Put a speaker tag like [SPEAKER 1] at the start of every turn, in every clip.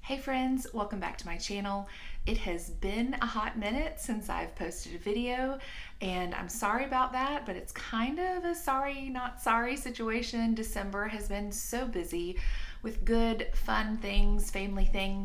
[SPEAKER 1] Hey friends, welcome back to my channel. It has been a hot minute since I've posted a video, and I'm sorry about that, but it's kind of a sorry, not sorry situation. December has been so busy with good, fun things,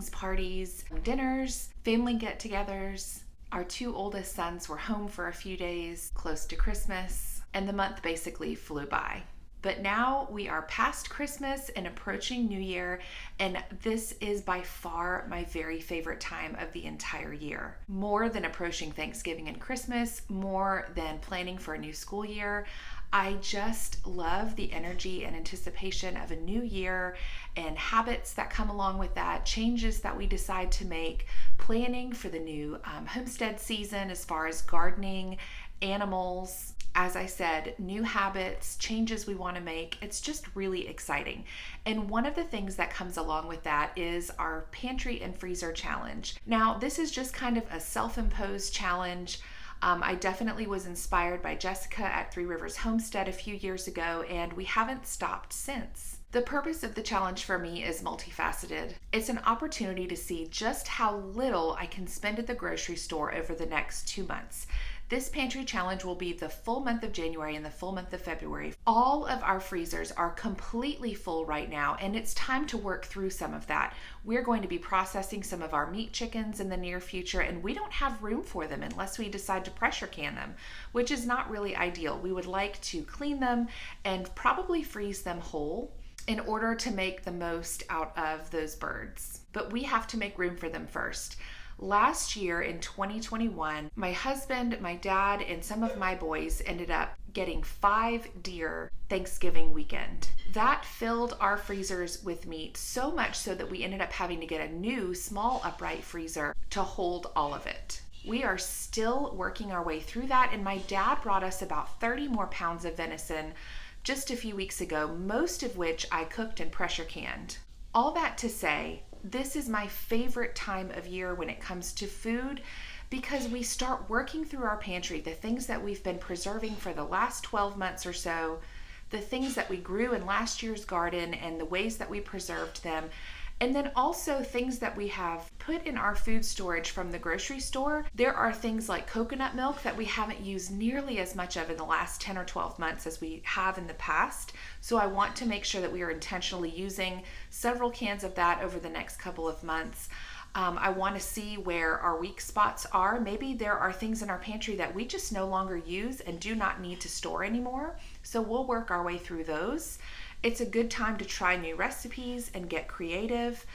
[SPEAKER 1] parties, dinners, family get-togethers. Our two oldest sons were home for a few days, close to Christmas, and the month basically flew by. But now we are past Christmas and approaching New Year, and this is by far my very favorite time of the entire year. More than approaching Thanksgiving and Christmas, more than planning for a new school year, I just love the energy and anticipation of a new year and habits that come along with that, changes that we decide to make, planning for the new homestead season as far as gardening, animals. As I said, new habits, changes we want to make. It's just really exciting. And one of the things that comes along with that is our pantry and freezer challenge. Now, this is just kind of a self-imposed challenge. I definitely was inspired by Jessica at Three Rivers Homestead a few years ago, and we haven't stopped since. The purpose of the challenge for me is multifaceted. It's an opportunity to see just how little I can spend at the grocery store over the next 2 months. This pantry challenge will be the full month of January and the full month of February. All of our freezers are completely full right now, and it's time to work through some of that. We're going to be processing some of our meat chickens in the near future, and we don't have room for them unless we decide to pressure can them, which is not really ideal. We would like to clean them and probably freeze them whole in order to make the most out of those birds. But we have to make room for them first. Last year in 2021, my husband, my dad, and some of my boys ended up getting 5 deer Thanksgiving weekend. That filled our freezers with meat so much so that we ended up having to get a new small upright freezer to hold all of it. We are still working our way through that, and my dad brought us about 30 more pounds of venison just a few weeks ago, most of which I cooked and pressure canned. All that to say, this is my favorite time of year when it comes to food because we start working through our pantry, the things that we've been preserving for the last 12 months or so, the things that we grew in last year's garden and the ways that we preserved them, and then also things that we have put in our food storage from the grocery store. There are things like coconut milk that we haven't used nearly as much of in the last 10 or 12 months as we have in the past. So I want to make sure that we are intentionally using several cans of that over the next couple of months. I want to see where our weak spots are. Maybe there are things in our pantry that we just no longer use and do not need to store anymore. So we'll work our way through those. It's a good time to try new recipes and get creative.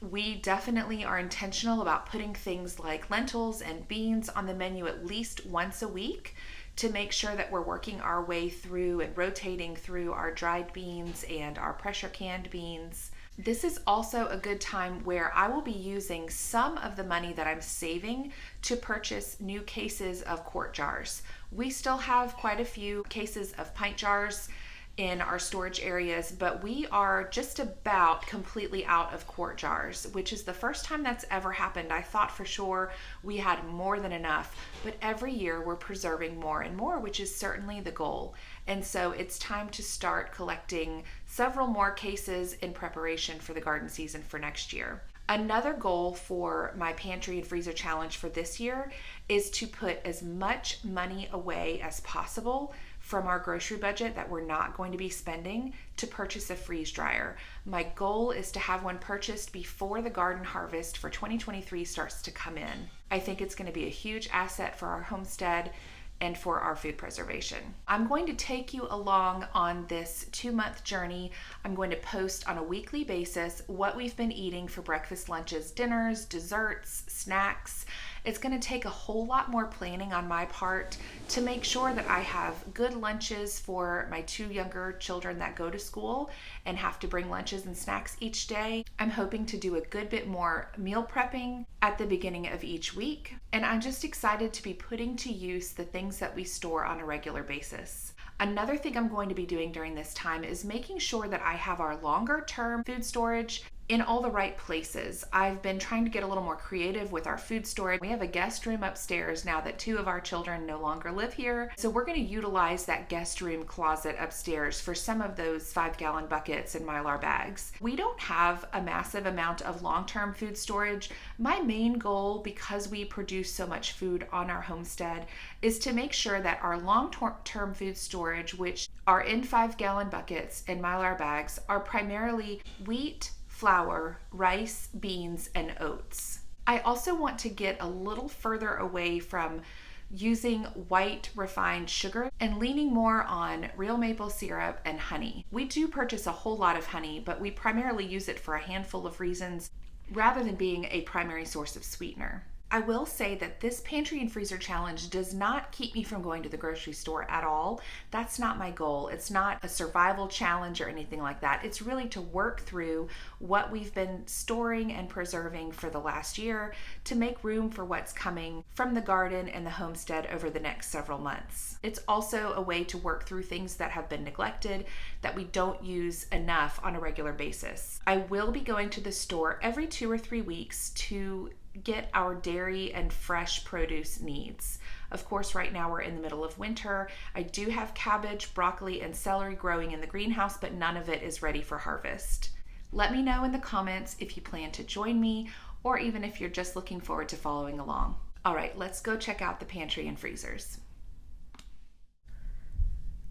[SPEAKER 1] We definitely are intentional about putting things like lentils and beans on the menu at least once a week to make sure that we're working our way through and rotating through our dried beans and our pressure canned beans. This is also a good time where I will be using some of the money that I'm saving to purchase new cases of quart jars. We still have quite a few cases of pint jars in our storage areas, but we are just about completely out of quart jars, which is the first time that's ever happened. I thought for sure we had more than enough, but every year we're preserving more and more, which is certainly the goal. And so it's time to start collecting several more cases in preparation for the garden season for next year. Another goal for my pantry and freezer challenge for this year is to put as much money away as possible from our grocery budget that we're not going to be spending to purchase a freeze dryer. My goal is to have one purchased before the garden harvest for 2023 starts to come in. I think it's going to be a huge asset for our homestead and for our food preservation. I'm going to take you along on this 2-month journey. I'm going to post on a weekly basis what we've been eating for breakfast, lunches, dinners, desserts, snacks. It's going to take a whole lot more planning on my part to make sure that I have good lunches for my 2 younger children that go to school and have to bring lunches and snacks each day. I'm hoping to do a good bit more meal prepping at the beginning of each week, and I'm just excited to be putting to use the things that we store on a regular basis. Another thing I'm going to be doing during this time is making sure that I have our longer term food storage in all the right places. I've been trying to get a little more creative with our food storage. We have a guest room upstairs now that 2 of our children no longer live here. So we're going to utilize that guest room closet upstairs for some of those 5-gallon buckets and Mylar bags. We don't have a massive amount of long-term food storage. My main goal, because we produce so much food on our homestead, is to make sure that our long-term food storage, which are in 5-gallon buckets and Mylar bags, are primarily wheat, flour, rice, beans, and oats. I also want to get a little further away from using white refined sugar and leaning more on real maple syrup and honey. We do purchase a whole lot of honey, but we primarily use it for a handful of reasons rather than being a primary source of sweetener. I will say that this pantry and freezer challenge does not keep me from going to the grocery store at all. That's not my goal. It's not a survival challenge or anything like that. It's really to work through what we've been storing and preserving for the last year to make room for what's coming from the garden and the homestead over the next several months. It's also a way to work through things that have been neglected, that we don't use enough on a regular basis. I will be going to the store every 2 or 3 weeks to get our dairy and fresh produce needs. Of course, right now we're in the middle of winter. I do have cabbage, broccoli, and celery growing in the greenhouse, but none of it is ready for harvest. Let me know in the comments if you plan to join me, or even if you're just looking forward to following along. All right, let's go check out the pantry and freezers.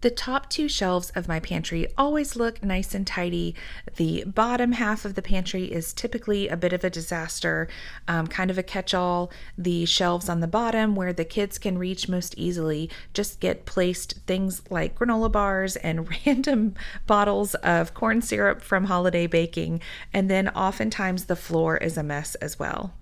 [SPEAKER 1] The top 2 shelves of my pantry always look nice and tidy. The bottom half of the pantry is typically a bit of a disaster, kind of a catch-all. The shelves on the bottom, where the kids can reach most easily, just get placed things like granola bars and random bottles of corn syrup from holiday baking, and then oftentimes the floor is a mess as well.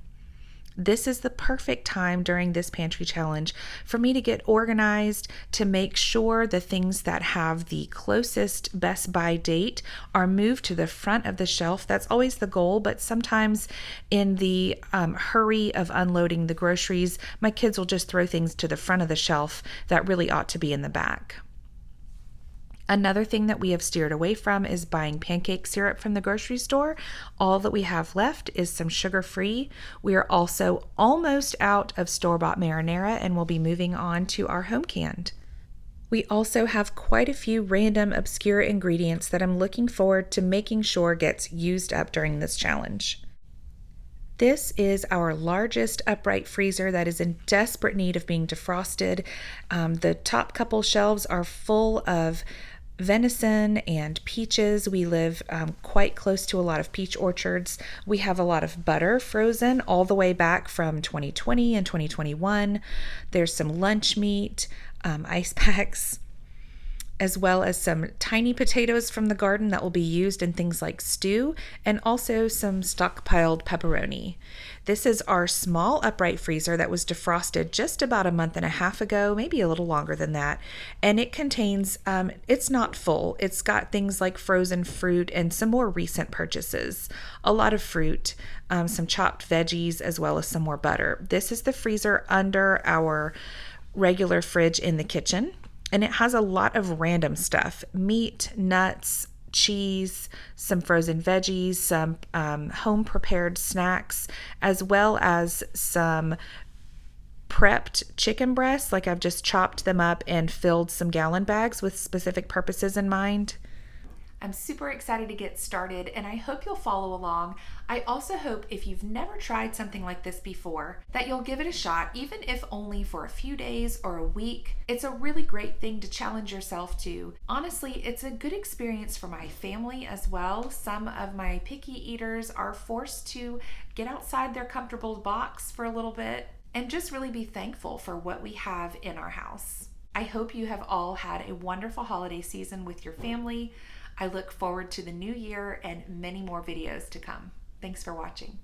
[SPEAKER 1] This is the perfect time during this pantry challenge for me to get organized, to make sure the things that have the closest best by date are moved to the front of the shelf. That's always the goal, but sometimes in the hurry of unloading the groceries, my kids will just throw things to the front of the shelf that really ought to be in the back. Another thing that we have steered away from is buying pancake syrup from the grocery store. All that we have left is some sugar-free. We are also almost out of store-bought marinara and will be moving on to our home canned. We also have quite a few random obscure ingredients that I'm looking forward to making sure gets used up during this challenge. This is our largest upright freezer that is in desperate need of being defrosted. The top couple shelves are full of venison and peaches. We live quite close to a lot of peach orchards. We have a lot of butter frozen all the way back from 2020 and 2021. There's some lunch meat, ice packs, as well as some tiny potatoes from the garden that will be used in things like stew, and also some stockpiled pepperoni. This is our small upright freezer that was defrosted just about a month and a half ago, maybe a little longer than that, and it contains, it's not full. It's got things like frozen fruit and some more recent purchases, a lot of fruit, some chopped veggies, as well as some more butter. This is the freezer under our regular fridge in the kitchen. And it has a lot of random stuff: meat, nuts, cheese, some frozen veggies, some home prepared snacks, as well as some prepped chicken breasts. Like, I've just chopped them up and filled some gallon bags with specific purposes in mind. I'm super excited to get started, and I hope you'll follow along. I also hope, if you've never tried something like this before, that you'll give it a shot, even if only for a few days or a week. It's a really great thing to challenge yourself to. Honestly, it's a good experience for my family as well. Some of my picky eaters are forced to get outside their comfortable box for a little bit and just really be thankful for what we have in our house. I hope you have all had a wonderful holiday season with your family. I look forward to the new year and many more videos to come. Thanks for watching.